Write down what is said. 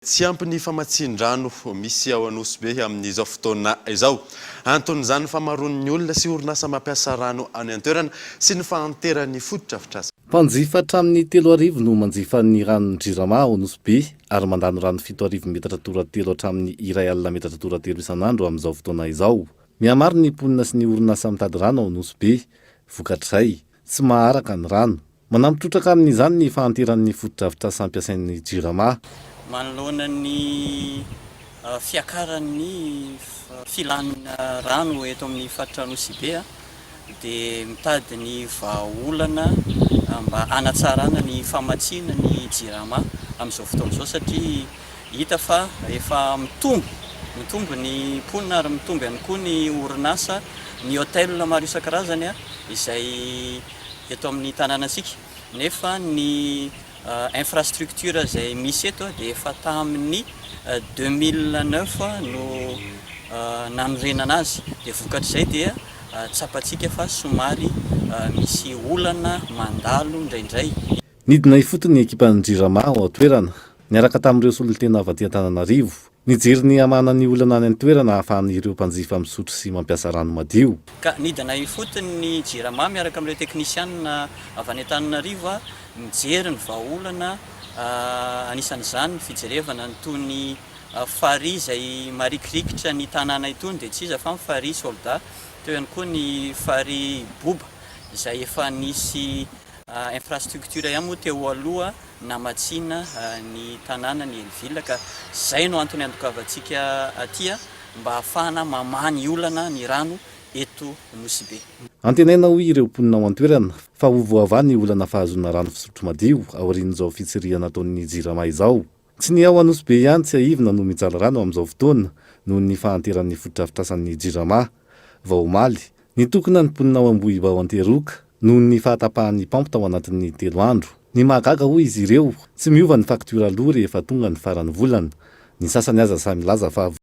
Tsy ampy ny famatsin-drano misy ao Anosy be amin'izao fotoana izao. Anton'izany famaroan'ny olona sy orinasa mampiasa rano any an-toerana sy ny fahanteran'ny foto-drafitrasa. Mpanjifa hatramin'ny 3 arivo no manjifa ny ranon'ny Jirama ao Anosy be ary mandano rano 7 arivo metatra toratelo hatramin'ny 1 alina metatra toratelo isan'andro amin'izao fotoana izao. Mihamaro ny mponina sy ny orinasa mitady rano ao Anosy be, vokatr'izay tsy maharaka ny rano. Manampitrotraka amin'izany ny fahanteran'ny foto-drafitrasa ampiasain'ny Jirama. Manoloana ny fiakaran'ny filanina rano eto amin'ny faritra Anosy be dia mitady ny vahaolana mba hanatsarana ny famatsiana ny Jirama amin'izao fotoana izao satria hita fa efa mitombo ny mponina ary mitombo ihany koa ny orinasa, ny hôtel maro isan-karazany izay eto amin'ny tanànantsika. Nefa ny infrastructure izay misy eto dia efa tamin'ny 2009 no nanorenana azy, dia vokatr'izay dia tsapantsika fa somary misy olana mandalo indraindray. Nidina ifotony ny ekipan'ny Jirama ao an-toerana niaraka tamin'ireo solon-tena avy aty Antananarivo. Nijery ny hamana ny olana any an-toerana ahafahan'ireo mpanjifa misotro sy mampiasa rano madio. Ka nidina ifotony ny Jirama miaraka amin'ireo teknisianina avy any Antananarivo mijery ny vahaolana, anisan'izany ny fijerevana nytony farihy izay marikirikitra ny tanàna itony dia tsy iza fa ny farihy soldat, teo ihany koa ny farihy boba izay efa nisy infrastructure ihany moa teo aloha namatsiana ny tanàna ny Elville, ka izay no antony andokavantsika aty mba ahafahana mamany olana ny rano eto Anosy be. Antenaina hoy ireo mponina ao an-toerana fa ho voava ny olana fahazona rano fisotro madio aorian'izao fitsirihana ataon'ny Jirama izao. Tsy ny ao Anosy be ihany tsy aivina no mijala rano amin'izao fotoana noho ny fahanteran'ny foto-drafitrasan'ny Jirama. Vao omaly, nitokona ny mponina ao Ambohiba ao Anteroka noho ny fahatapahan'ny pampa tao anatin'ny 3 andro. Ny mahagaga hoy izy ireo tsy miova ny faktura aloha rehefa tonga ny faran'ny volana. Ny sasany aza samy laza fa